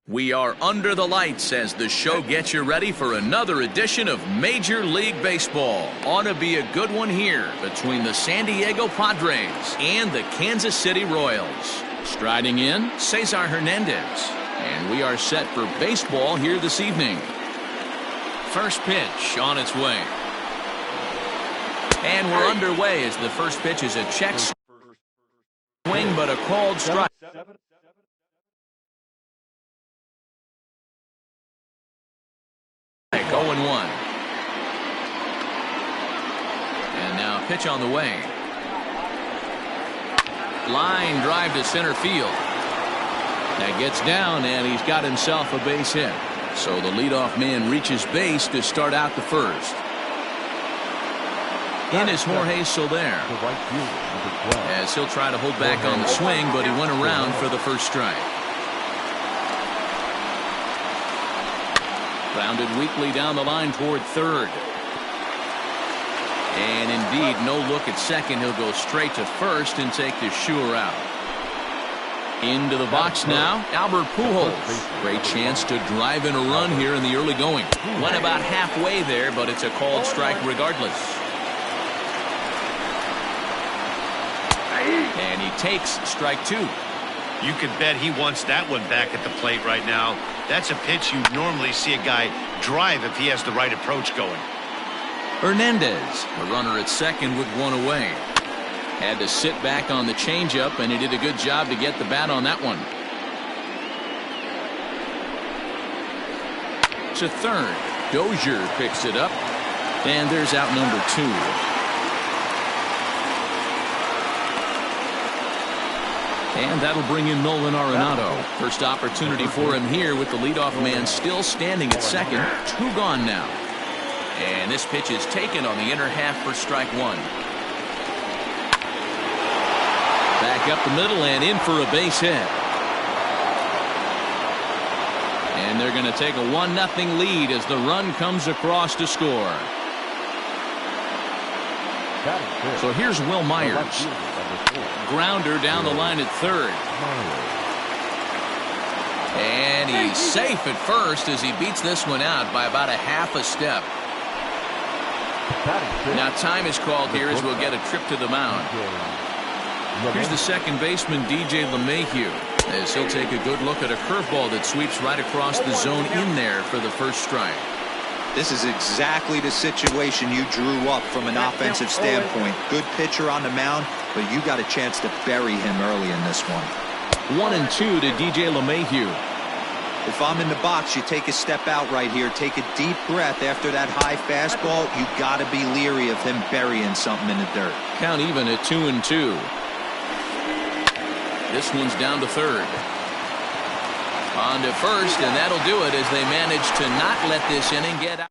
We are under the lights as the show gets you ready for another edition of Major League Baseball. Ought to be a good one here between the San Diego Padres and the Kansas City Royals. Striding in, Cesar Hernandez. And we are set for baseball here this evening. First pitch on its way. And we're underway as the first pitch is a check swing, but a called strike. 0-1. And now pitch on the way. Line drive to center field. That gets down, and he's got himself a base hit. So the leadoff man reaches base to start out the first. In is Jorge Soler, as he'll try to hold back on the swing, but he went around for the first strike. Grounded weakly down the line toward third. And indeed, no look at second. He'll go straight to first and take the sure out. Into the box now, Albert Pujols. Great chance to drive in a run here in the early going. Went about halfway there, but it's a called strike regardless. And he takes strike two. You can bet he wants that one back at the plate right now. That's a pitch you normally see a guy drive if he has the right approach going. Hernandez, a runner at second with one away. Had to sit back on the changeup, and he did a good job to get the bat on that one. To third, Dozier picks it up, and there's out number two. And that'll bring in Nolan Arenado. First opportunity for him here with the leadoff man still standing at second. Two gone now. And this pitch is taken on the inner half for strike one. Back up the middle and in for a base hit. And they're going to take a 1-0 lead as the run comes across to score. So here's Will Myers. Grounder down the line at third. And he's safe at first as he beats this one out by about a half a step. Now time is called here as we'll get a trip to the mound. Here's the second baseman, DJ LeMahieu, as he'll take a good look at a curveball that sweeps right across the zone in there for the first strike. This is exactly the situation you drew up from an offensive standpoint. Good pitcher on the mound, but you got a chance to bury him early in this one. 1-2 to DJ LeMahieu. If I'm in the box, you take a step out right here. Take a deep breath after that high fastball. You got to be leery of him burying something in the dirt. Count even at 2-2. This one's down to third. On to first, and that'll do it as they manage to not let this inning get out.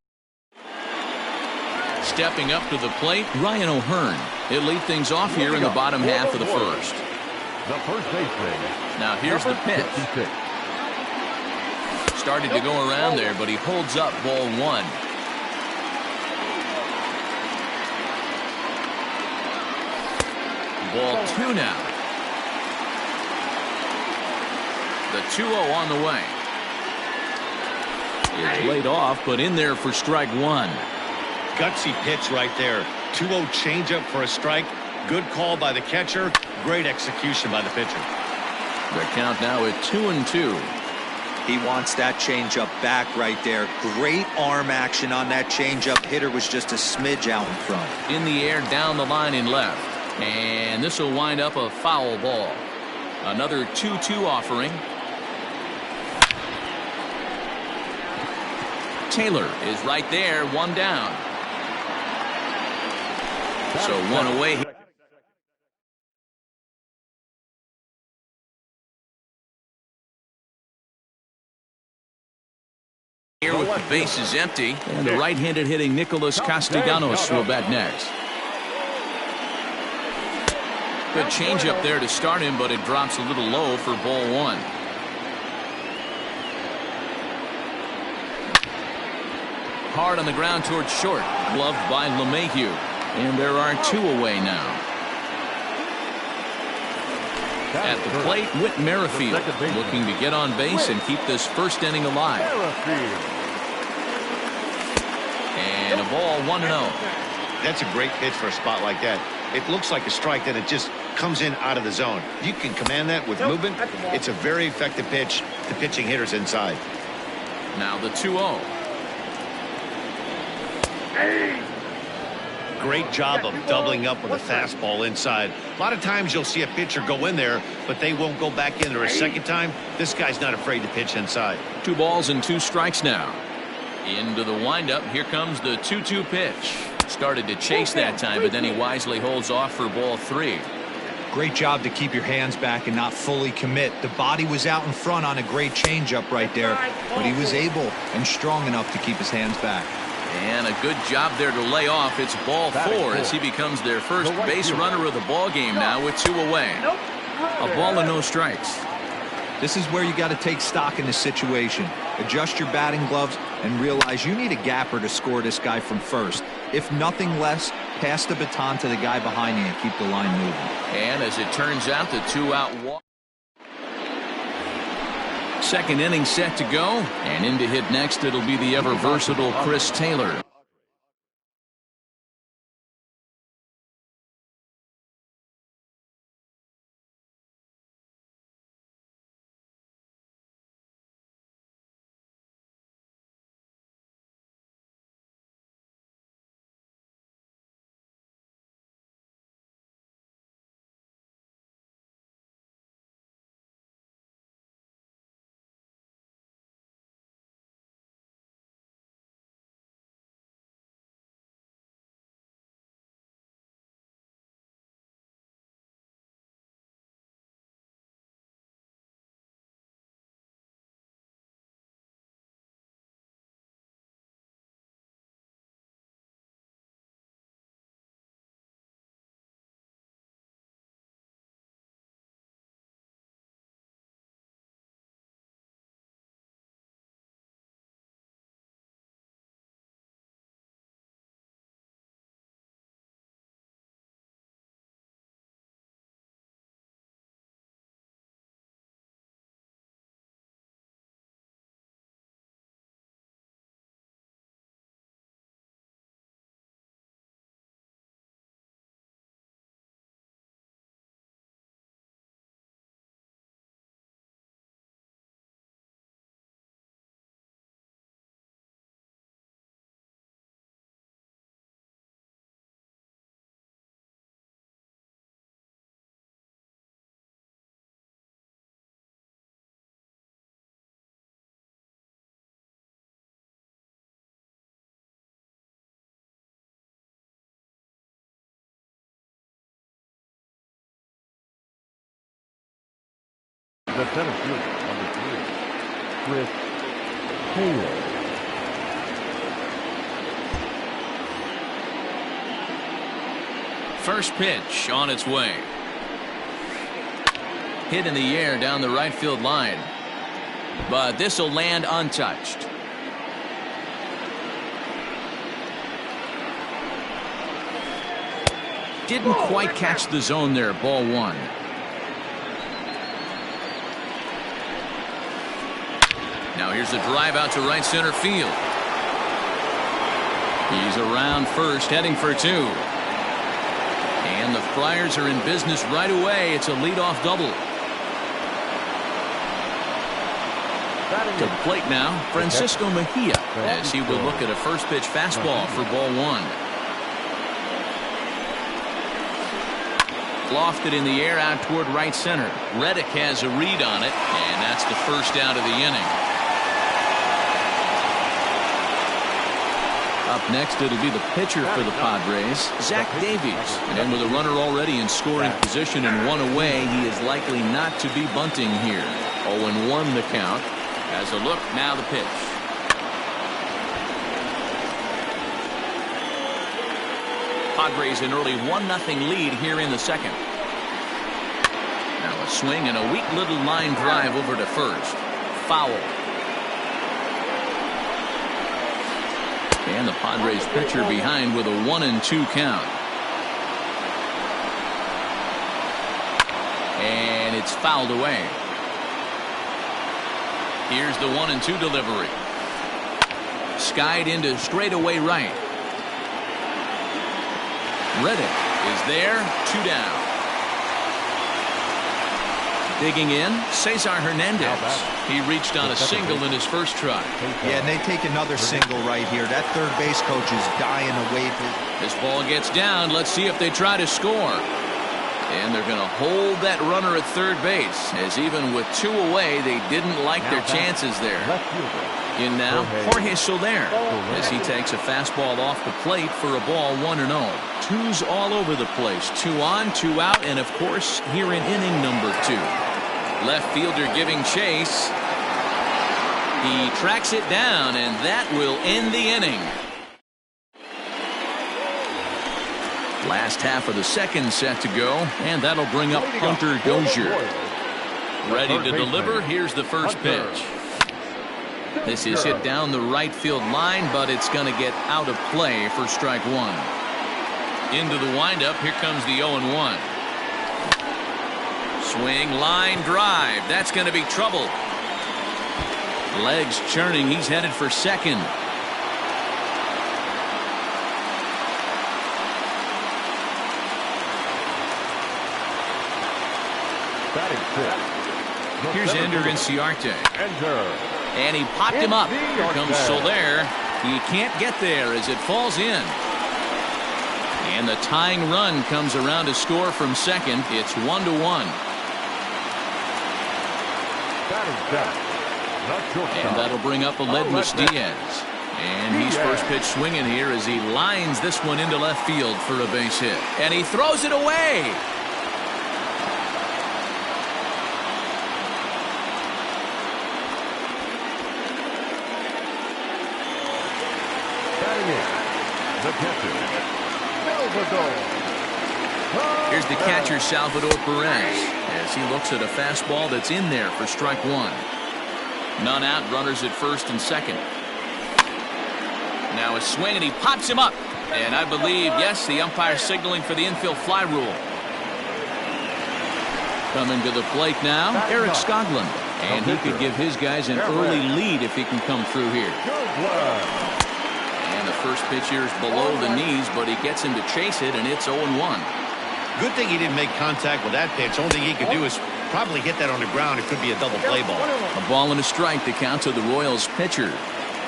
Stepping up to the plate, Ryan O'Hearn. He'll lead things off here in the bottom half of the first. The first baseman. Now here's the pitch. Started to go around there, but he holds up ball one. Ball two now. The 2-0 on the way. It's laid off, but in there for strike one. Gutsy pitch right there. 2-0 changeup for a strike. Good call by the catcher. Great execution by the pitcher. The count now at 2-2. He wants that changeup back right there. Great arm action on that changeup. Hitter was just a smidge out in front. In the air, down the line and left. And this will wind up a foul ball. Another 2-2 offering. Taylor is right there, one down. So one away. Here with the bases empty, and the right-handed hitting Nicholas Castellanos will bat next. Good changeup there to start him, but it drops a little low for ball one. Hard on the ground towards short, gloved by LeMahieu, and there are two away now. At the plate, Whit Merrifield, looking to get on base and keep this first inning alive. And a ball 1-0. That's a great pitch for a spot like that. It looks like a strike, then it just comes in out of the zone. If you can command that with movement, it's a very effective pitch to pitching hitters inside. Now the 2-0. Great job of doubling up with a fastball inside. A lot of times you'll see a pitcher go in there, but they won't go back in there a second time. This guy's not afraid to pitch inside. 2 balls and 2 strikes now. Into the windup. Here comes the 2-2 pitch. Started to chase that time, but then he wisely holds off for ball 3. Great job to keep your hands back and not fully commit. The body was out in front on a great changeup right there, but he was able and strong enough to keep his hands back. And a good job there to lay off. It's ball 4 as he becomes their first base runner of the ball game now with 2 away. A ball and no strikes. This is where you got to take stock in the situation. Adjust your batting gloves and realize you need a gapper to score this guy from first. If nothing less, pass the baton to the guy behind you and keep the line moving. And as it turns out, the 2-out walk. Second inning set to go, and in to hit next, it'll be the ever versatile Chris Taylor. The center fielder, number 3, Chris Taylor. First pitch on its way. Hit in the air down the right field line. But this will land untouched. Didn't quite catch the zone there. Ball 1. Now here's a drive out to right center field. He's around first, heading for 2. And the Friars are in business right away. It's a leadoff double. To the plate now, Francisco Mejia, as he will look at a first pitch fastball for ball 1. Lofted in the air out toward right center. Reddick has a read on it, and that's the first out of the inning. Up next, it'll be the pitcher for the Padres, Zach Davies. And with a runner already in scoring position and 1 away, he is likely not to be bunting here. 0-1 the count. As a look, now the pitch. Padres an early 1-0 lead here in the second. Now a swing and a weak little line drive over to first. Foul. And the Padres pitcher behind with a 1-2 count. And it's fouled away. Here's the 1-2 delivery. Skied into straightaway right. Reddick is there. 2 down. Digging in, Cesar Hernandez. He reached on a single in his first try. Yeah, and they take another single right here. That third base coach is dying to wave his. This ball gets down. Let's see if they try to score. And they're going to hold that runner at third base, as even with 2 away, they didn't like their chances there. In now, Jorge Soler, as he takes a fastball off the plate for a ball 1-0. 2's all over the place. 2 on, 2 out, and of course, here in inning number 2. Left fielder giving chase. He tracks it down, and that will end the inning. Last half of the second set to go, and that'll bring up Hunter Dozier. Ready to deliver. Here's the first pitch. This is hit down the right field line, but it's going to get out of play for strike 1. Into the windup. Here comes the 0-1. Swing, line drive. That's going to be trouble. Legs churning. He's headed for second. Here's Ender Inciarte. And he popped him up. Here comes Soler. He can't get there as it falls in. And the tying run comes around to score from second. It's 1-1. And that'll bring up Aledmys Diaz. And he's first pitch swinging here as he lines this one into left field for a base hit. And he throws it away. Here's the catcher, Salvador Perez, as he looks at a fastball that's in there for strike 1. None out, runners at first and second. Now a swing, and he pops him up. And I believe, yes, the umpire signaling for the infield fly rule. Coming to the plate now, Eric Skoglund. And he could give his guys an early lead if he can come through here. And the first pitch here is below the knees, but he gets him to chase it, and it's 0-1. Good thing he didn't make contact with that pitch. Only thing he could do is probably hit that on the ground. It could be a double play ball. A ball and a strike to count to the Royals pitcher.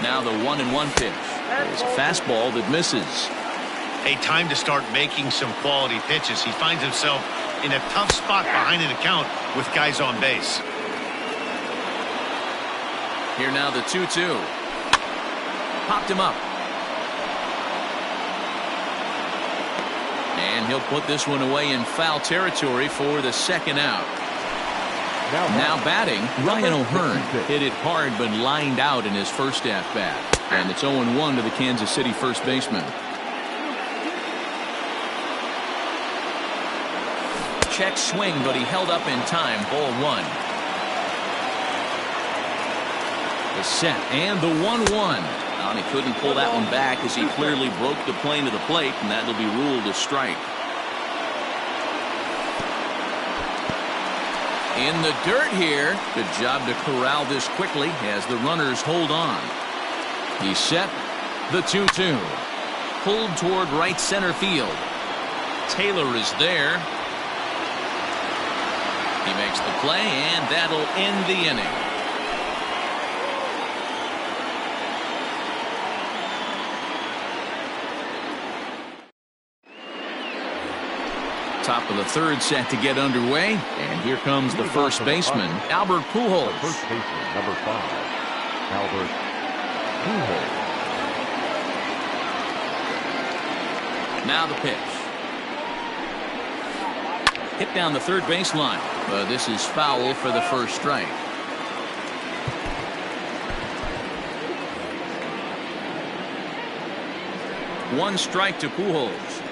Now the 1-1 pitch. There's a fastball that misses. A time to start making some quality pitches. He finds himself in a tough spot behind an account with guys on base. Here now the 2-2. Popped him up. And he'll put this one away in foul territory for the second out. Now batting, Ryan O'Hearn hit it hard but lined out in his first at-bat. And it's 0-1 to the Kansas City first baseman. Check swing, but he held up in time. Ball 1. The set and the 1-1. And he couldn't pull that one back as he clearly broke the plane to the plate, and that'll be ruled a strike. In the dirt here. Good job to corral this quickly as the runners hold on. He's set. The 2-2. Pulled toward right center field. Taylor is there. He makes the play, and that'll end the inning. Top of the third set to get underway, and here comes the first baseman, Albert Pujols. First baseman, number 5, Albert Pujols. Now the pitch. Hit down the third baseline. This is foul for the first strike. One strike to Pujols.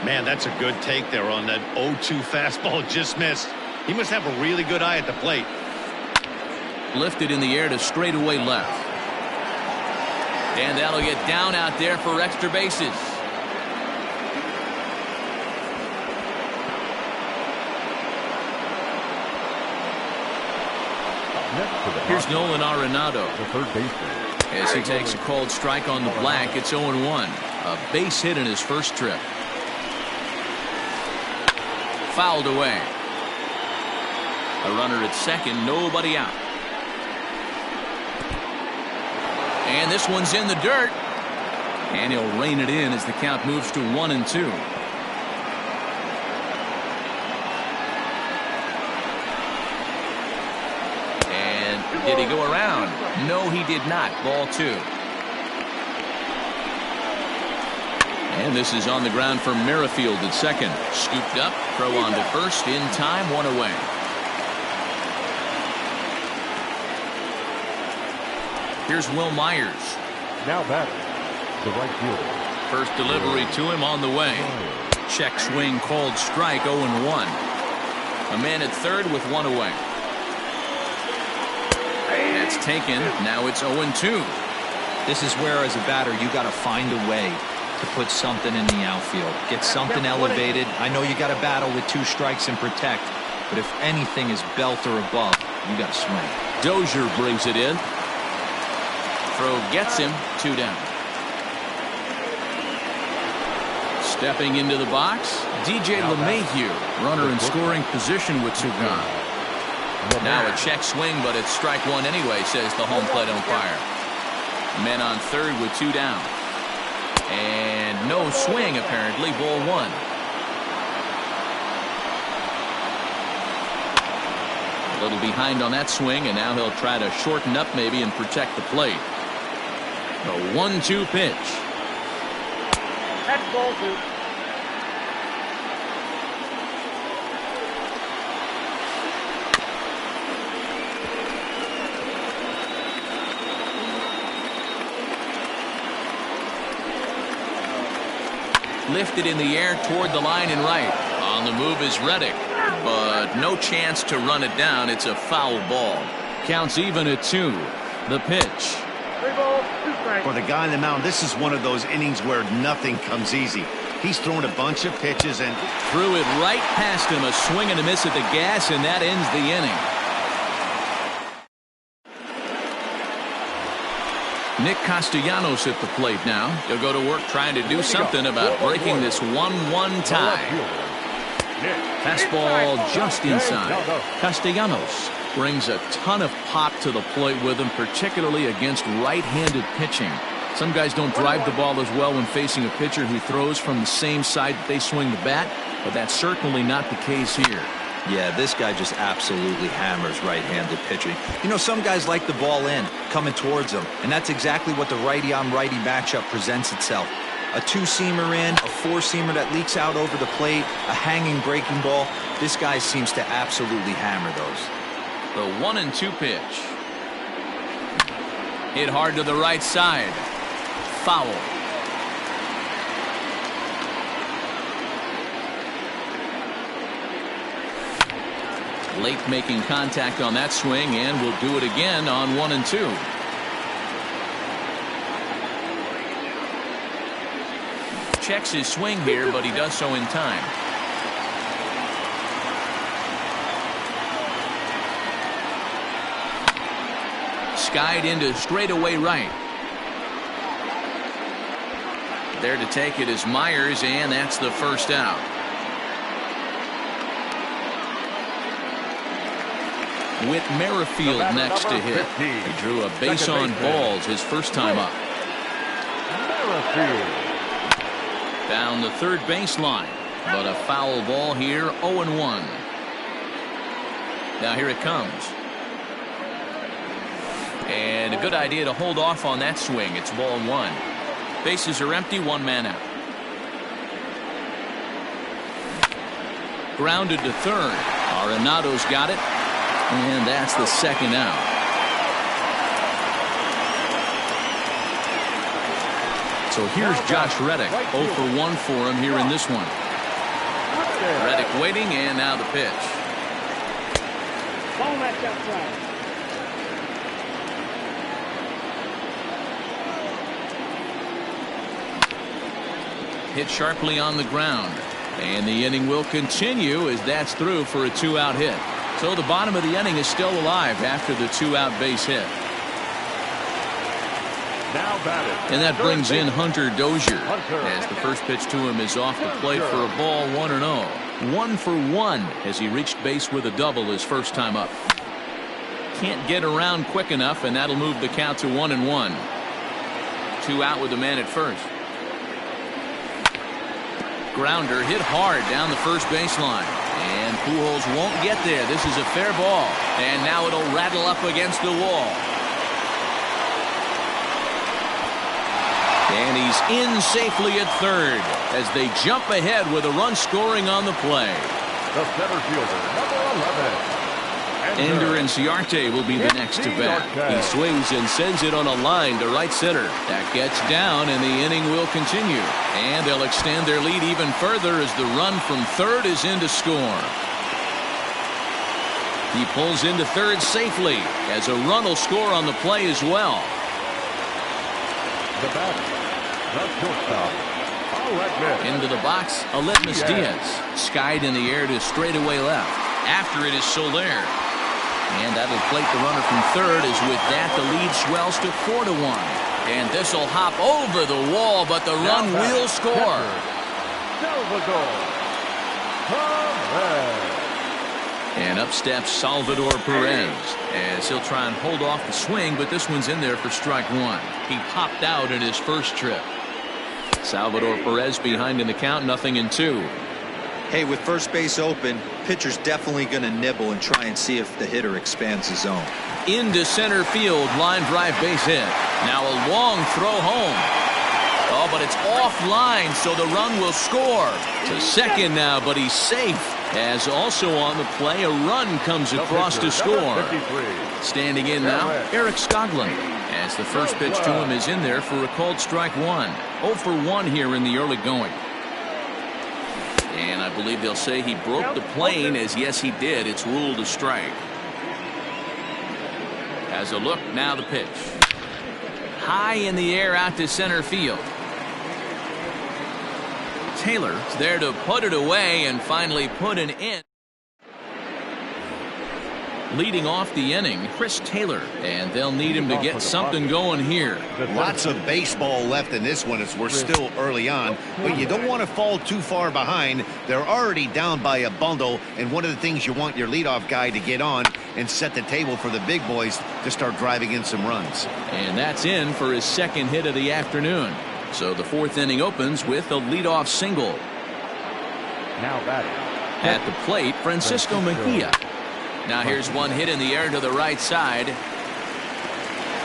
Man, that's a good take there on that 0-2 fastball. Just missed. He must have a really good eye at the plate. Lifted in the air to straightaway left. And that'll get down out there for extra bases. Here's Nolan Arenado. The third baseman. As he takes a called strike on the black, it's 0-1. A base hit in his first trip. Fouled away. A runner at second, nobody out. And this one's in the dirt. And he'll rein it in as the count moves to 1-2. And did he go around? No, he did not. Ball 2. And this is on the ground for Merrifield at second. Scooped up, throw on to first, in time, 1 away. Here's Will Myers. Now batting, the right fielder. First delivery to him on the way. Check swing called strike, 0-1. A man at third with 1 away. That's taken. Now it's 0-2. This is where, as a batter, you got to find a way to put something in the outfield. Get something elevated. I know you got to battle with 2 strikes and protect, but if anything is belt or above, you got to swing. Dozier brings it in. Throw gets him, 2 down. Stepping into the box, DJ LeMahieu, runner in scoring position with 2 gone. Now a check swing, but it's strike 1 anyway, says the home plate umpire. Men on third with 2 down. And no swing, apparently, ball 1. A little behind on that swing, and now he'll try to shorten up maybe and protect the plate. A 1-2 pitch. That's ball 2. Lifted in the air toward the line and right. On the move is Reddick, but no chance to run it down. It's a foul ball. Counts even at 2. The pitch. 3 balls, 2 strikes. For the guy on the mound, this is one of those innings where nothing comes easy. He's thrown a bunch of pitches and Threw it right past him. A swing and a miss at the gas, and that ends the inning. Nick Castellanos at the plate now. He'll go to work trying to do something about breaking this 1-1 tie. Fastball just inside. Castellanos brings a ton of pop to the plate with him, particularly against right-handed pitching. Some guys don't drive the ball as well when facing a pitcher who throws from the same side that they swing the bat, but that's certainly not the case here. Yeah, this guy just absolutely hammers right-handed pitching. You know, some guys like the ball in, coming towards them, and that's exactly what the righty-on-righty matchup presents itself. A 2-seamer in, a 4-seamer that leaks out over the plate, a hanging breaking ball. This guy seems to absolutely hammer those. The 1-2 pitch. Hit hard to the right side. Foul. Late making contact on that swing, and will do it again on 1-2. Checks his swing here, but he does so in time. Skied into straightaway right. There to take it is Myers, and that's the first out. With Merrifield next to hit. He drew a base on balls his first time up. Merrifield. Down the third baseline, but a foul ball here, 0-1. Now here it comes. And a good idea to hold off on that swing. It's ball 1. Bases are empty, 1 man out. Grounded to third. Arenado's got it. And that's the second out. So here's Josh Reddick. 0 for 1 for him here in this one. Reddick waiting, and now the pitch. Ball match outside. hit sharply on the ground. And the inning will continue as that's through for a 2-out hit. So the bottom of the inning is still alive after the 2-out base hit. Now batting. And that brings in Hunter Dozier as the first pitch to him is off the plate for a ball, 1-0. 1 for 1 as he reached base with a double his first time up. Can't get around quick enough, and that'll move the count to 1-1. 2 out with the man at first. Grounder hit hard down the first baseline, and Pujols won't get there. This is a fair ball, and now it'll rattle up against the wall. And he's in safely at third as they jump ahead with a run scoring on the play. The center fielder, number 11. Ender Inciarte will be the next to bat. He swings and sends it on a line to right center. That gets down, and the inning will continue. And they'll extend their lead even further as the run from third is in to score. He pulls into third safely as a run will score on the play as well. The batter, the shortstop, Aledmys. Into the box, Aledmys Diaz. Skied in the air to straightaway left. After it is Soler. And that'll plate the runner from third as with that the lead swells to 4-1. And this will hop over the wall, but the run will score. Salvador Perez. And up steps Salvador Perez as he'll try and hold off the swing, but this one's in there for strike one. He popped out in his first trip. Salvador Perez behind in the count, 0-2. Hey, with first base open, pitcher's definitely going to nibble and try and see if the hitter expands his zone. Into center field, line drive base hit. Now a long throw home. Oh, but it's offline, so the run will score. To second now, but he's safe. As also on the play, a run comes across to score. Standing in now, Eric Skoglund. As the first pitch to him is in there for a called strike one. 0 for 1 here in the early going. And I believe they'll say he broke the plane, as yes he did. It's ruled a strike. As a look, now the pitch. High in the air out to center field. Taylor's there to put it away and finally put an end. Leading off the inning, Chris Taylor, and they'll need him to get something going here. Lots of baseball left in this one as we're still early on, but you don't want to fall too far behind. They're already down by a bundle, and one of the things you want your leadoff guy to get on and set the table for the big boys to start driving in some runs. And that's in for his second hit of the afternoon. So the fourth inning opens with a leadoff single. Now batting. At the plate, Francisco Mejia. Now here's one hit in the air to the right side.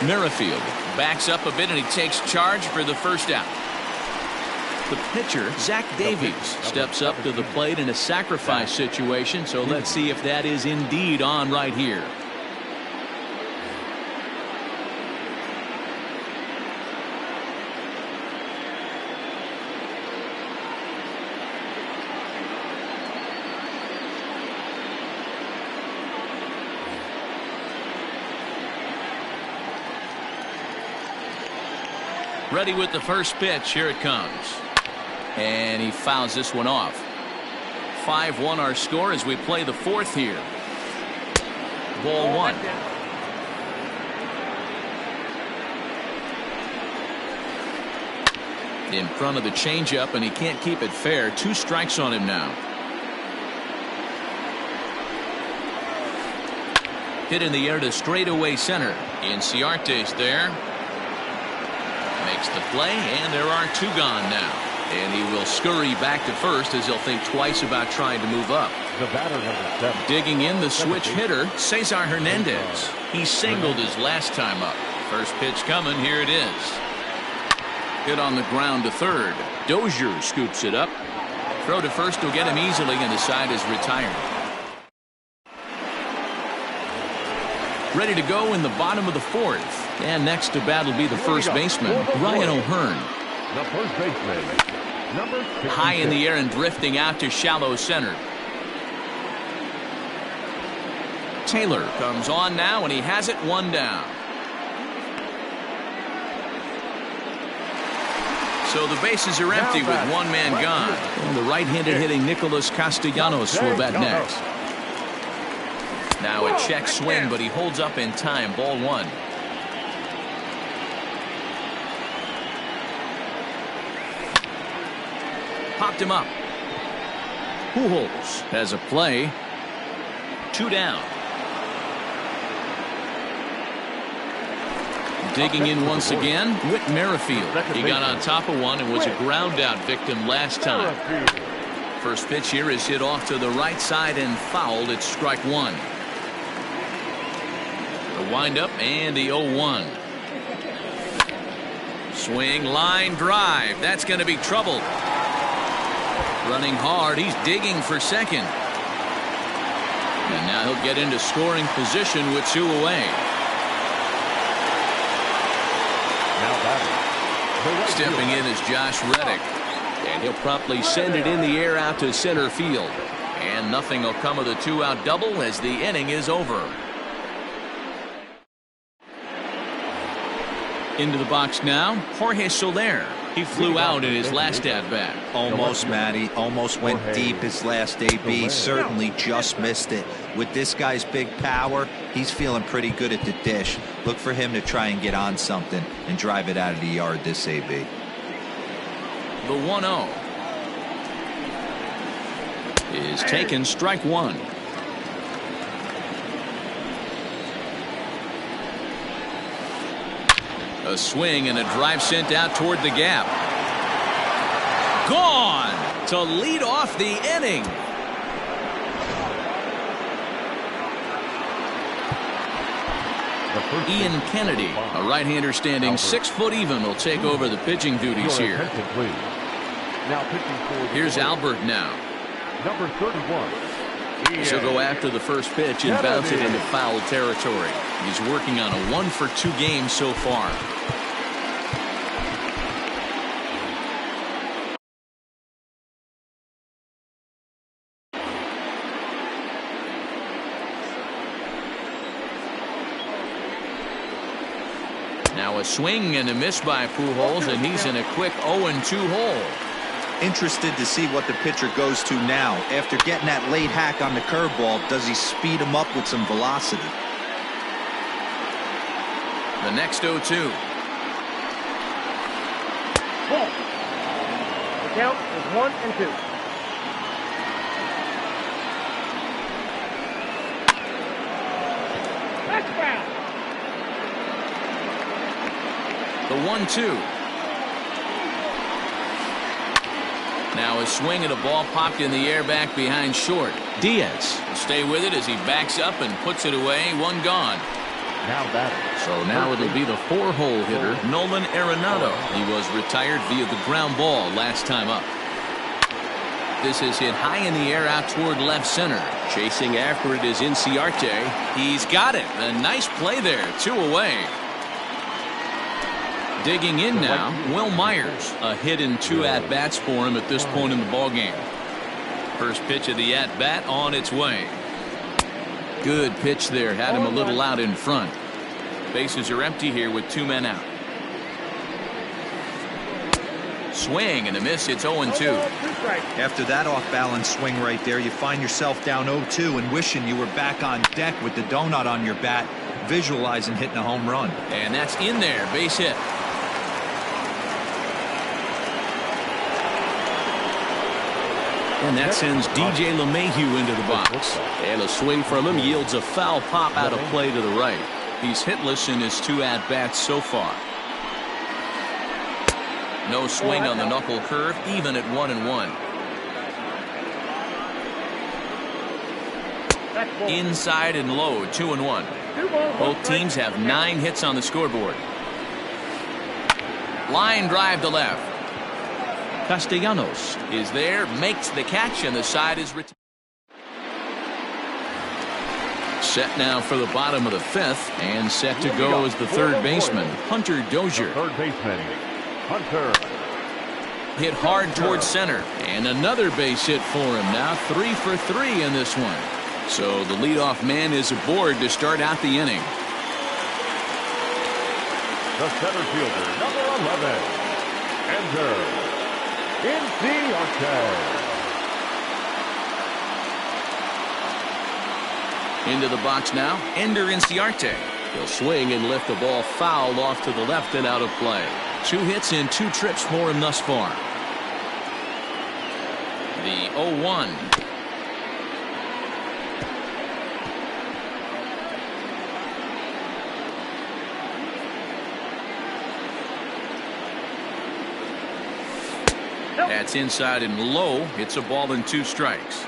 Merrifield backs up a bit and he takes charge for the first out. The pitcher, Zach Davies, steps up to the plate in a sacrifice situation, so let's see if that is indeed on right here. Ready with the first pitch. Here it comes. And he fouls this one off. 5-1 our score as we play the fourth here. Ball one. In front of the changeup, and he can't keep it fair. 2 strikes on him now. Hit in the air to straightaway center. Inciarte's there. Makes the play, and there are 2 gone now. And he will scurry back to first as he'll think twice about trying to move up. The batter, number 7. Digging in, the switch hitter, Cesar Hernandez. He singled his last time up. First pitch coming, here it is. Hit on the ground to third. Dozier scoops it up. Throw to first will get him easily, and the side is retired. Ready to go in the bottom of the fourth. And next to bat will be the first baseman, Ryan O'Hearn. The first baseman, number 56. High in the air and drifting out to shallow center. Taylor comes on now, and he has it 1 down. So the bases are empty with one man gone. And the right-handed hitting Nicholas Castellanos will bat next. Now a check swing, but he holds up in time. Ball one. Popped him up. Pujols has a play. 2 down. Digging in once again, Whit Merrifield. He got on top of one and was a ground out victim last time. First pitch here is hit off to the right side and fouled. It's strike one. The windup and the 0-1. Swing, line drive. That's going to be trouble. Running hard. He's digging for second. And now he'll get into scoring position with 2 away. Stepping in is Josh Reddick. And he'll promptly send it in the air out to center field. And nothing will come of the 2-out double as the inning is over. Into the box now, Jorge Soler. He flew out in his last at-bat. Almost, Matty. Almost went deep his last AB. Certainly just missed it. With this guy's big power, he's feeling pretty good at the dish. Look for him to try and get on something and drive it out of the yard this AB. The 1-0 is taken, strike one. A swing and a drive sent out toward the gap. Gone to lead off the inning. Ian Kennedy, a right-hander standing 6 foot even, will take over the pitching duties here. Here's Albert now. Number 31. He'll go after the first pitch and bounce it into foul territory. He's working on a 1-for-2 game so far. Now a swing and a miss by Pujols, and he's in a quick 0-2 hole. Interested to see what the pitcher goes to now. After getting that late hack on the curveball, does he speed him up with some velocity? The next 0-2. Ball. The count is 1-2. That's foul. The 1-2. Now a swing and a ball popped in the air back behind short. Diaz will stay with it as he backs up and puts it away. One gone. Now batting. So now it'll be the 4-hole hitter, Nolan Arenado. He was retired via the ground ball last time up. This is hit high in the air out toward left center. Chasing after it is Inciarte. He's got it. A nice play there. 2 away. Digging in now, Will Myers. A hit and 2 at-bats for him at this point in the ballgame. First pitch of the at-bat on its way. Good pitch there. Had him a little out in front. Bases are empty here with 2 men out. Swing and a miss. It's 0-2. After that off-balance swing right there, you find yourself down 0-2 and wishing you were back on deck with the donut on your bat, visualizing hitting a home run. And that's in there. Base hit. And that sends DJ LeMahieu into the box. And a swing from him yields a foul pop out of play to the right. He's hitless in his 2 at-bats so far. No swing on the knuckle curve, even at 1-1. Inside and low, 2-1. Both teams have 9 hits on the scoreboard. Line drive to left. Castellanos is there, makes the catch, and the side is retired. Set now for the bottom of the 5th, and set to go as the third baseman, Hunter Dozier. Third baseman, Hunter. Hit hard towards center, and another base hit for him. Now 3 for 3 in this one. So the leadoff man is aboard to start out the inning. The center fielder, number 11, Enter Inciarte. Into the box now, Ender Inciarte. He'll swing and lift the ball foul off to the left and out of play. 2 hits and 2 trips for him thus far. The 0-1. That's inside and low. It's a ball and 2 strikes.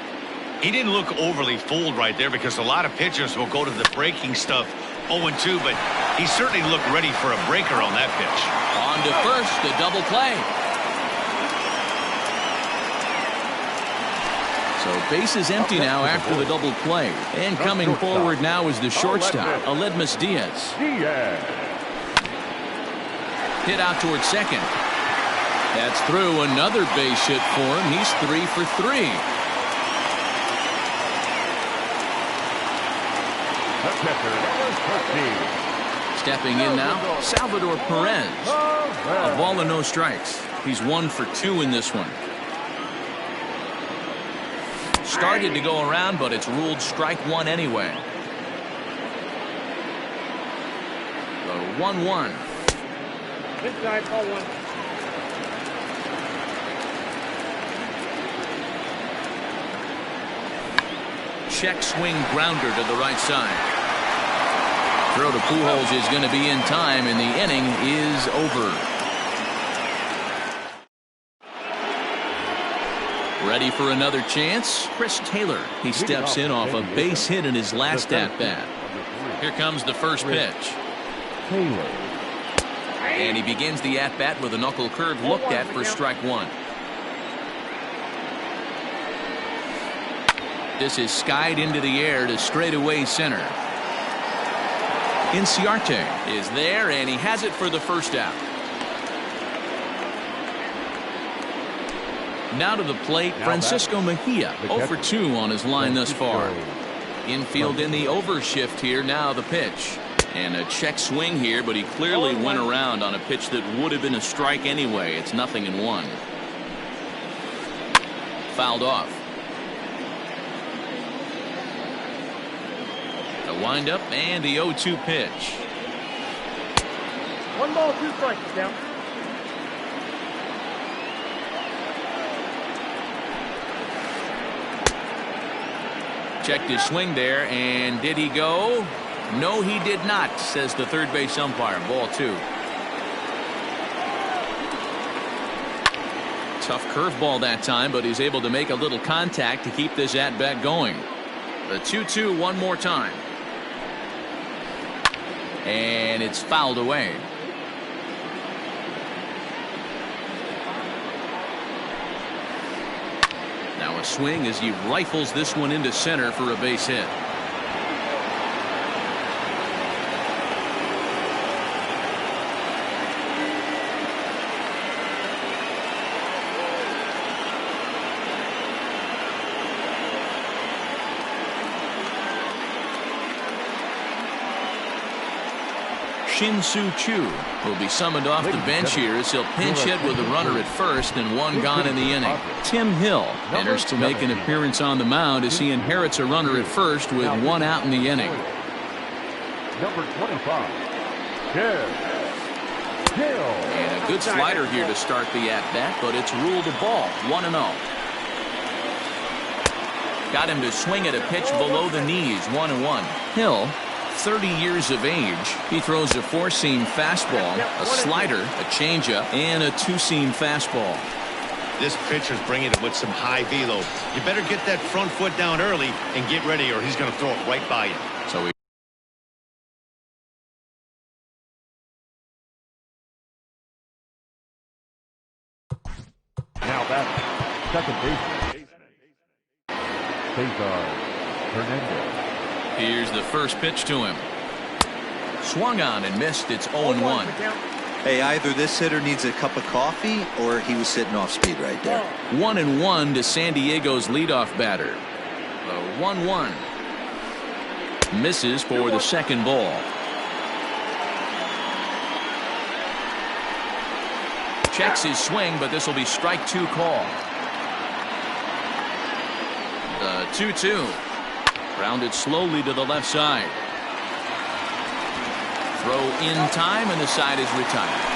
He didn't look overly fooled right there because a lot of pitchers will go to the breaking stuff 0-2, but he certainly looked ready for a breaker on that pitch. On to first, the double play. So base is empty now after the double play. And coming forward now is the shortstop, Aledmys Diaz. Hit out towards second. That's through. Another base hit for him. He's 3 for 3. Stepping in now, Salvador Perez. A ball and no strikes. He's 1 for 2 in this one. Started to go around, but it's ruled strike 1 anyway. The 1-1. Inside, ball 1. Check swing grounder to the right side. Throw to Pujols is going to be in time, and the inning is over. Ready for another chance? Chris Taylor. He steps in off a base hit in his last at-bat. Here comes the first pitch. And he begins the at-bat with a knuckle curve looked at for strike 1. This is skied into the air to straightaway center. Inciarte is there, and he has it for the first out. Now to the plate, Francisco Mejia, 0 for 2 on his line thus far. Infield in the overshift here. Now the pitch. And a check swing here, but he clearly went around on a pitch that would have been a strike anyway. It's 0-1. Fouled off. The windup and the 0-2 pitch. 1 ball, 2 strikes down. Checked his swing there, and did he go? No, he did not, says the third base umpire. Ball 2. Tough curveball that time, but he's able to make a little contact to keep this at-bat going. The 2-2 one more time. And it's fouled away. Now a swing as he rifles this one into center for a base hit. Shin-Soo Choo will be summoned off the bench here as he'll pinch hit with a runner at first and 1 gone in the inning. Tim Hill enters to make an appearance on the mound as he inherits a runner at first with 1 out in the inning. Number 25, Hill. And a good slider here to start the at-bat, but it's ruled a ball. 1-0. Got him to swing at a pitch below the knees. 1-1. Hill, 30 years of age. He throws a 4-seam fastball, a slider, a changeup, and a 2-seam fastball. This pitcher's bringing it with some high velo. You better get that front foot down early and get ready, or he's going to throw it right by you. So Now back, second baseman, Cesar Hernandez. here's the first pitch to him. Swung on and missed. It's 0-1. Hey, either this hitter needs a cup of coffee or he was sitting off speed right there. 1-1 to San Diego's leadoff batter. The 1-1 misses for the second ball. Checks his swing, but this will be strike 2 call. The 2-2. Grounded slowly to the left side. Throw in time, and the side is retired.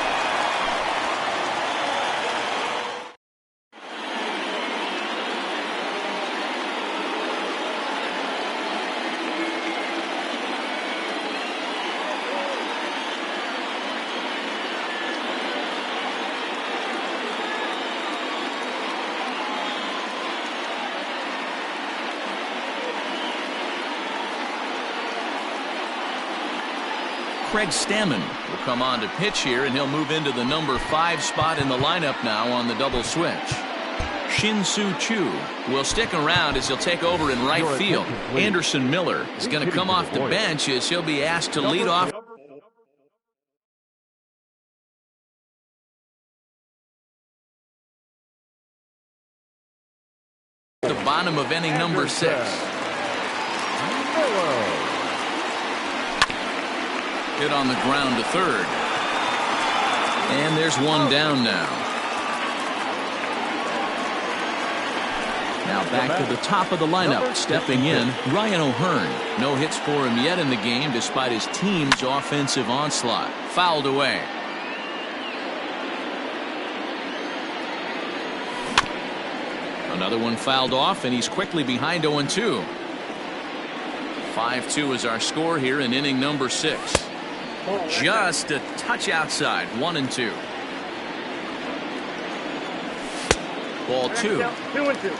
Craig Stammen will come on to pitch here, and he'll move into the number 5 spot in the lineup now on the double switch. Shin-Soo Choo will stick around as he'll take over in right field. Anderson Miller is going to come off the bench as he'll be asked to lead off. The bottom of inning number 6. Hit on the ground to third. And there's one down now. Now back to the top of the lineup. Stepping in, Ryan O'Hearn. No hits for him yet in the game despite his team's offensive onslaught. Fouled away. Another one fouled off, and he's quickly behind 0-2. 5-2 is our score here in inning number 6. Just a touch outside. 1-2. Ball 2. 2-2.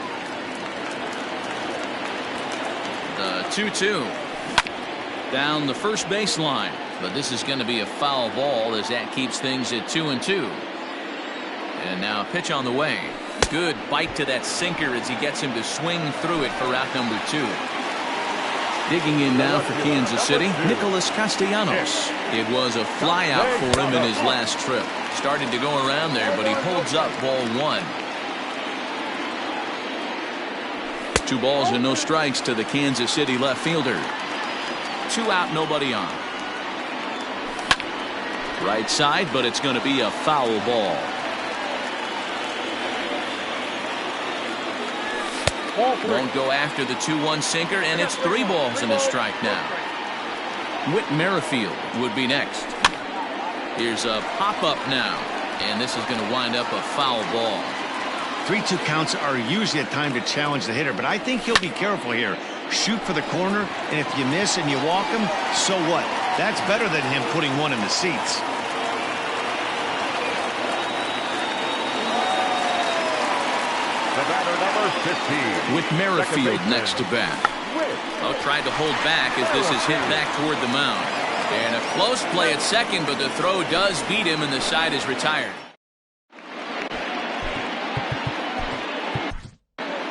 The 2-2. Down the first baseline. But this is going to be a foul ball as that keeps things at 2-2. And now a pitch on the way. Good bite to that sinker as he gets him to swing through it for out number 2. Digging in now for Kansas City, Nicholas Castellanos. It was a fly out for him in his last trip. Started to go around there, but he holds up ball 1. 2 balls and no strikes to the Kansas City left fielder. 2 out, nobody on. Right side, but it's going to be a foul ball. Won't go after the 2-1 sinker, and it's 3 balls and a strike now. Whit Merrifield would be next. Here's a pop-up now, and this is going to wind up a foul ball. 3-2 counts are usually a time to challenge the hitter, but I think he'll be careful here. Shoot for the corner, and if you miss and you walk him, so what? That's better than him putting one in the seats. With Merrifield next to bat. Oh, tried to hold back as this is hit back toward the mound. And a close play at second, but the throw does beat him, and the side is retired.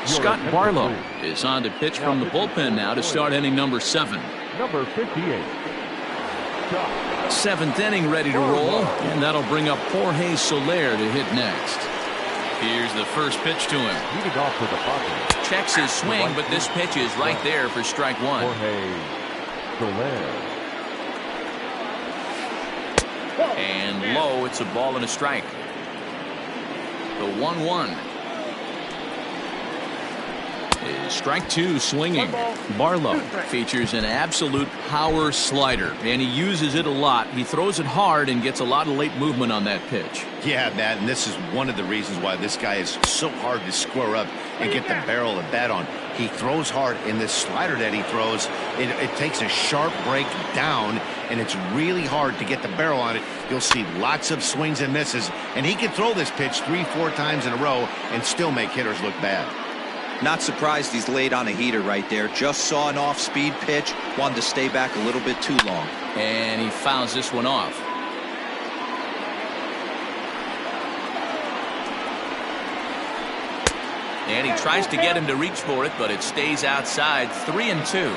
Scott Barlow is on to pitch from the bullpen now to start inning number 7. Number 58. 7th inning ready to roll, and that'll bring up Jorge Soler to hit next. Here's the first pitch to him. Leading off with the pocket. Checks his swing, but this pitch is right there for strike 1. Jorge Soler. And low, it's a ball and a strike. The 1-1. Is strike 2 swinging. Barlow features an absolute power slider, and he uses it a lot. He throws it hard and gets a lot of late movement on that pitch. Yeah, Matt, and this is one of the reasons why this guy is so hard to square up and get the barrel of the bat on. He throws hard, and this slider that he throws, it takes a sharp break down, and it's really hard to get the barrel on it. You'll see lots of swings and misses, and he can throw this pitch 3-4 times in a row and still make hitters look bad. Not surprised he's laid on a heater right there. Just saw an off-speed pitch. Wanted to stay back a little bit too long. And he fouls this one off. And he tries to get him to reach for it, but it stays outside. 3-2.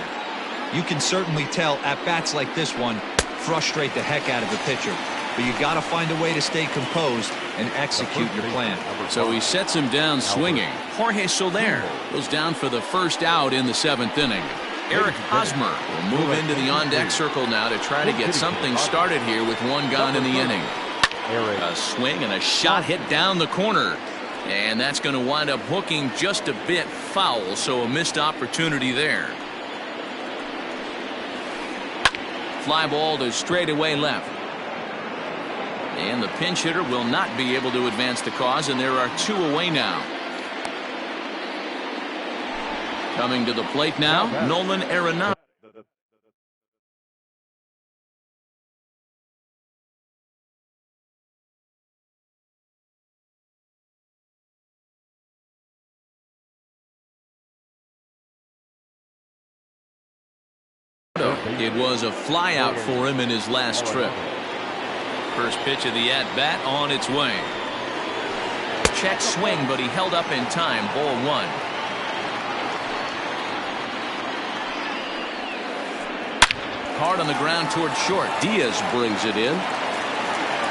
You can certainly tell at bats like this one frustrate the heck out of the pitcher. But you got to find a way to stay composed and execute your plan. So he sets him down swinging. Jorge Soler goes down for the first out in the 7th inning. Eric Hosmer will move into the on-deck circle now to try to get something started here with one gone in the inning. Eric. A swing and a shot hit down the corner. And that's going to wind up hooking just a bit foul, so a missed opportunity there. Fly ball to straightaway left. And the pinch hitter will not be able to advance the cause, and there are 2 away now. Coming to the plate now, Nolan Arenado. It was a flyout for him in his last trip. First pitch of the at-bat on its way. Check swing, but he held up in time. Ball 1. Hard on the ground toward short. Diaz brings it in.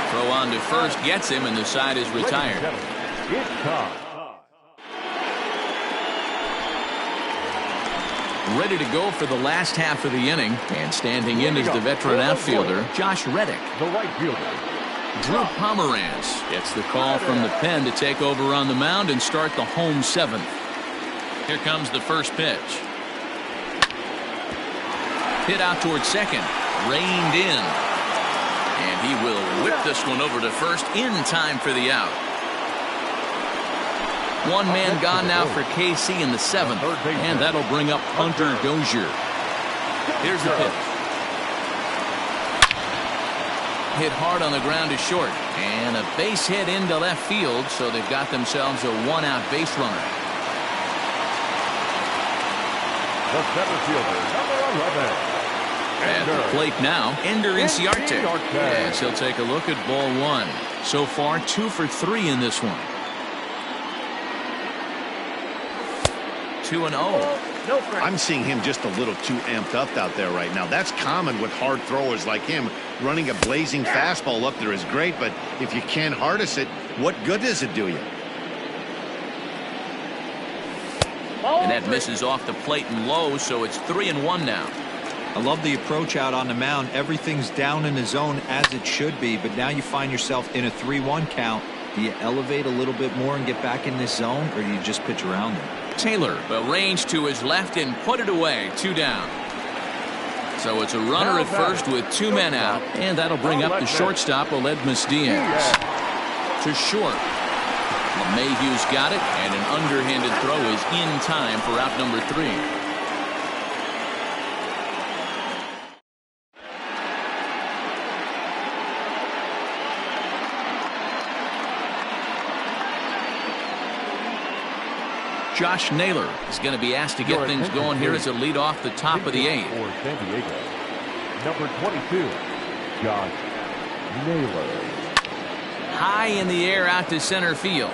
Throw on to first gets him, and the side is retired. It's time. Ready to go for the last half of the inning, and standing in is the veteran outfielder, Josh Reddick. The right fielder. Drew Pomeranz gets the call from the pen to take over on the mound and start the home 7th. Here comes the first pitch. Hit out towards second. Reined in. And he will whip this one over to first in time for the out. One man gone now for KC in the 7th. And that'll bring up Hunter Dozier. Here's the pitch. Hit hard on the ground to short. And a base hit into left field, so they've got themselves a 1-out base runner. The center fielder, number 11. At the plate now, Ender Inciarte. Yes, he'll take a look at ball 1. So far, 2 for 3 in this one. 2-0. No, Frank. I'm seeing him just a little too amped up out there right now. That's common with hard throwers like him. Running a blazing fastball up there is great, but if you can't harness it, what good does it do you? And that misses off the plate and low, so it's 3-1 now. I love the approach out on the mound. Everything's down in the zone as it should be, but now you find yourself in a 3-1 count. Do you elevate a little bit more and get back in this zone, or do you just pitch around it? Taylor will range to his left and put it away. 2 down. So it's a runner at first with 2 men out, and that'll bring up the shortstop, Aledmys Diaz. To short. LeMahieu's got it, and an underhanded throw is in time for out number 3. Josh Naylor is going to be asked to get things going here as a lead off the top of the 8th. For San Diego, number 22, Josh Naylor. High in the air out to center field.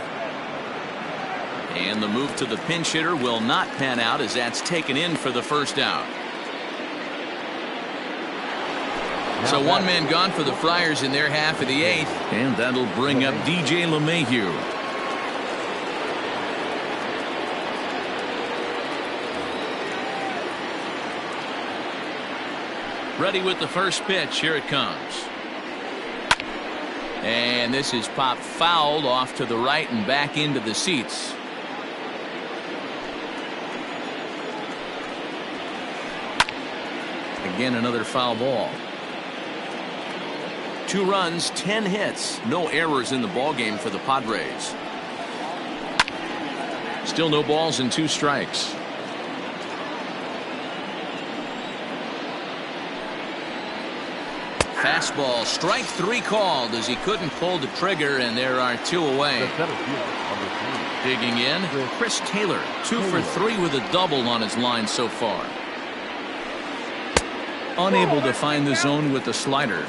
And the move to the pinch hitter will not pan out as that's taken in for the first out. So 1 man gone for the Friars in their half of the 8th, and that'll bring up DJ LeMahieu. Ready with the first pitch. Here it comes. And this is popped fouled off to the right and back into the seats. Again, another foul ball. 2 runs, 10 hits. No errors in the ballgame for the Padres. Still no balls and 2 strikes. Fastball, strike 3 called as he couldn't pull the trigger, and there are 2 away. The center fielder, number 3. Digging in, Chris Taylor, 2 for 3 with a double on his line so far. Unable to find the zone with the slider.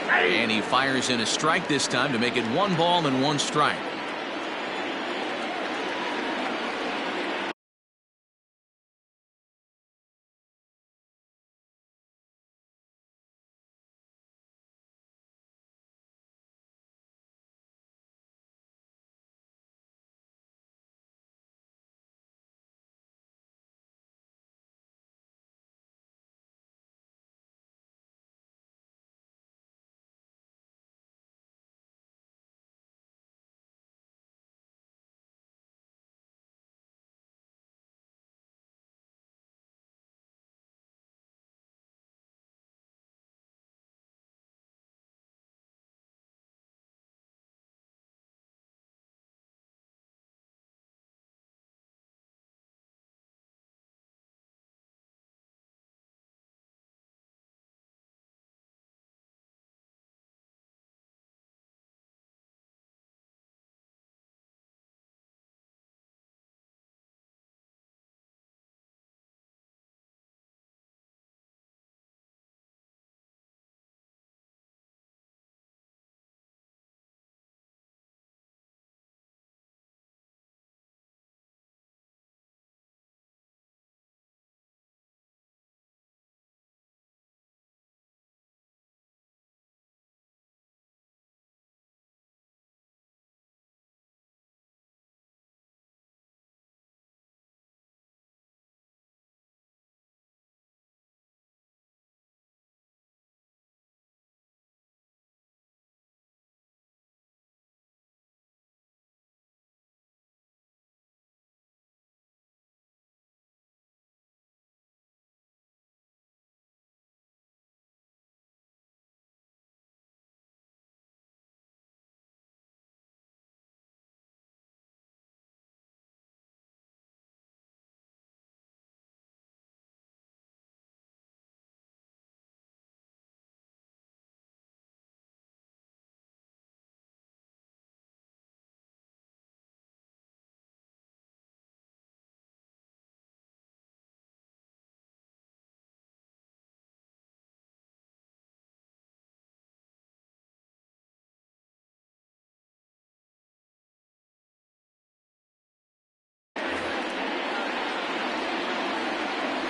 And he fires in a strike this time to make it 1 ball and 1 strike.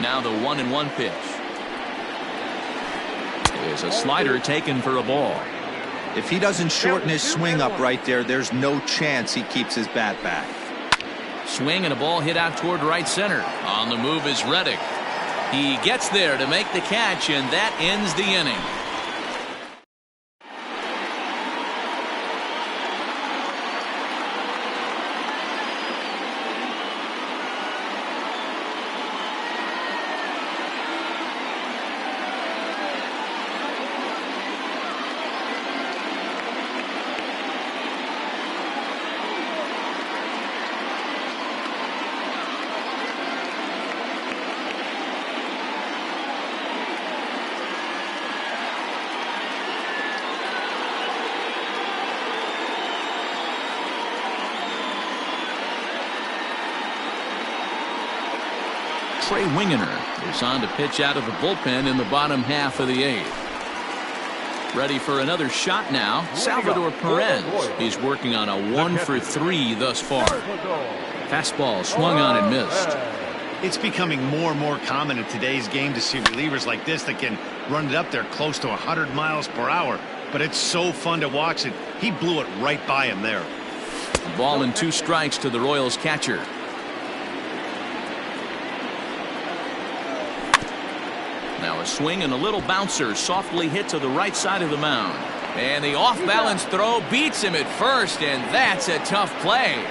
Now the 1-1 pitch. Is a slider taken for a ball. If he doesn't shorten his swing up right there, there's no chance he keeps his bat back. Swing and a ball hit out toward right center. On the move is Reddick. He gets there to make the catch, and that ends the inning. Trey Wingener is on to pitch out of the bullpen in the bottom half of the 8th. Ready for another shot now. Salvador Perez. He's working on a 1-for-3 thus far. Fastball swung on and missed. It's becoming more and more common in today's game to see relievers like this that can run it up there close to 100 miles per hour. But it's so fun to watch it. He blew it right by him there. Ball and 2 strikes to the Royals catcher. Now a swing and a little bouncer softly hit to the right side of the mound. And the off-balance throw beats him at first, and that's a tough play.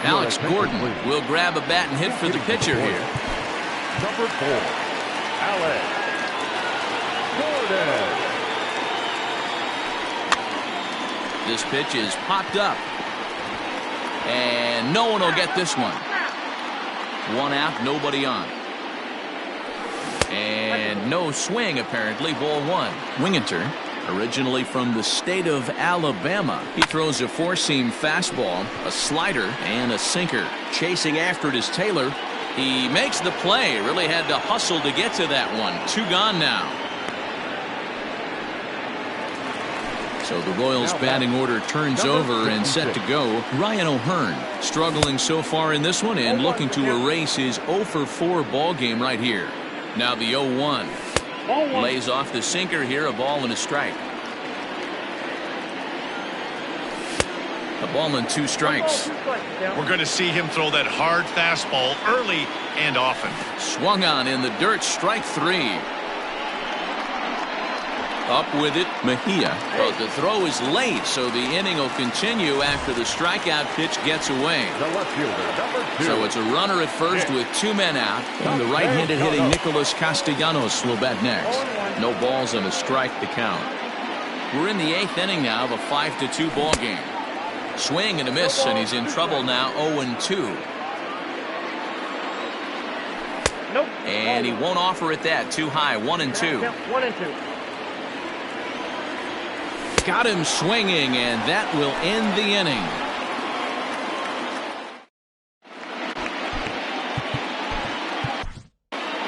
Alex Gordon will grab a bat and hit for the pitcher here. Number 4, Alex Gordon. This pitch is popped up. And no one will get this one. 1 out, nobody on. And no swing, apparently. Ball 1. Wingeter, originally from the state of Alabama. He throws a 4-seam fastball, a slider, and a sinker. Chasing after it is Taylor. He makes the play. Really had to hustle to get to that one. 2 gone now. So the Royals batting order turns over and set to go. Ryan O'Hearn struggling so far in this one and looking to erase his 0-for-4 ball game right here. Now the 0-1. Lays off the sinker here, a ball and a strike. A ball and 2 strikes. We're going to see him throw that hard fastball early and often. Swung on in the dirt, strike 3. Up with it, Mejia. But the throw is late, so the inning will continue after the strikeout pitch gets away. The left fielder, number 2. So it's a runner at first with 2 men out, and the right-handed hitting Nicholas Castellanos will bat next. No balls and a strike to count. We're in the 8th inning now of a 5-2 ball game. Swing and a miss, and he's in trouble now. 0-2. Nope. And he won't offer it that. Too high. 1-2. 1-2. Got him swinging, and that will end the inning.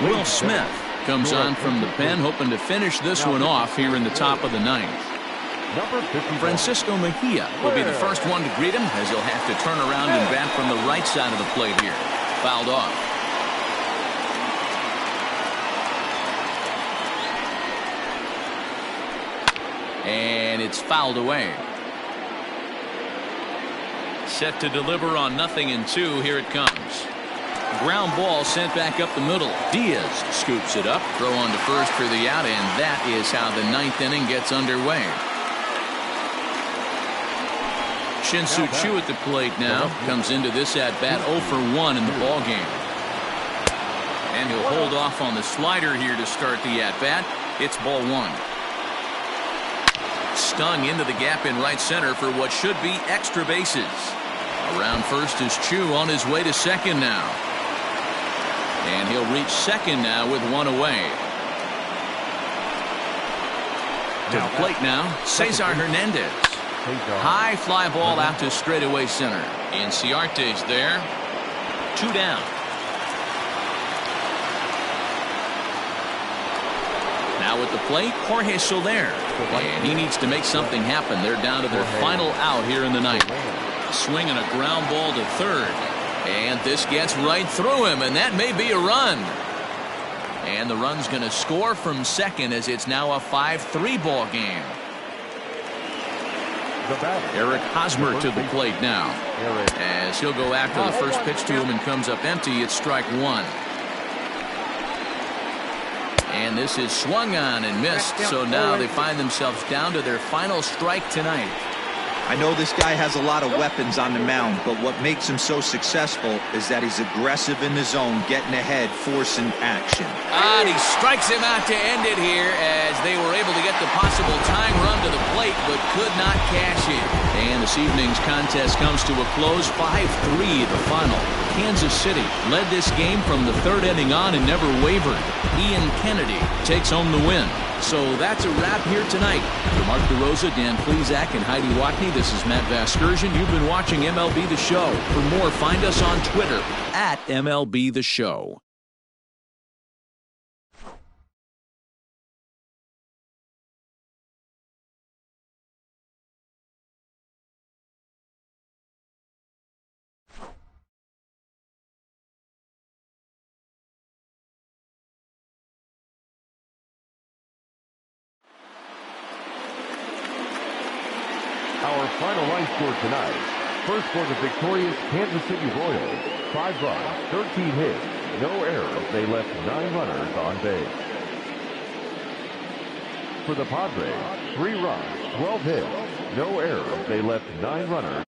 Will Smith comes on from the pen, hoping to finish this one off here in the top of the 9th. Francisco Mejia will be the first one to greet him, as he'll have to turn around and bat from the right side of the plate here. Fouled off. And it's fouled away. Set to deliver on 0-2. Here it comes. Ground ball sent back up the middle. Diaz scoops it up. Throw on to first for the out, and that is how the 9th inning gets underway. Shin-Soo Choo at the plate now. Comes into this at-bat 0-for-1 in the ball game. And he'll hold off on the slider here to start the at-bat. It's ball 1. Stung into the gap in right center for what should be extra bases. Around first is Choo on his way to second now. And he'll reach second now with 1 away. To the plate now, Cesar Hernandez. High fly ball out to straightaway center. Inciarte's there. 2 down. Now at the plate, Jorge Soler. And he needs to make something happen. They're down to their final out here in the 9th. Swing and a ground ball to third. And this gets right through him, and that may be a run. And the run's going to score from second as it's now a 5-3 ball game. Eric Hosmer to the plate now. As he'll go after the first pitch to him and comes up empty. It's strike one. And this is swung on and missed. So now they find themselves down to their final strike tonight. I know this guy has a lot of weapons on the mound, but what makes him so successful is that he's aggressive in the zone, getting ahead, forcing action. And he strikes him out to end it here as they were able to get the possible tying run to the plate but could not cash in. And this evening's contest comes to a close, 5-3 the final. Kansas City led this game from the third inning on and never wavered. Ian Kennedy takes home the win. So that's a wrap here tonight. For Mark DeRosa, Dan Plesac, and Heidi Watney, this is Matt Vasgersian. You've been watching MLB The Show. For more, find us on Twitter at MLB The Show. Our final line score tonight. First for the victorious Kansas City Royals. 5 runs, 13 hits, no errors. They left 9 runners on base. For the Padres, 3 runs, 12 hits, no errors. They left 9 runners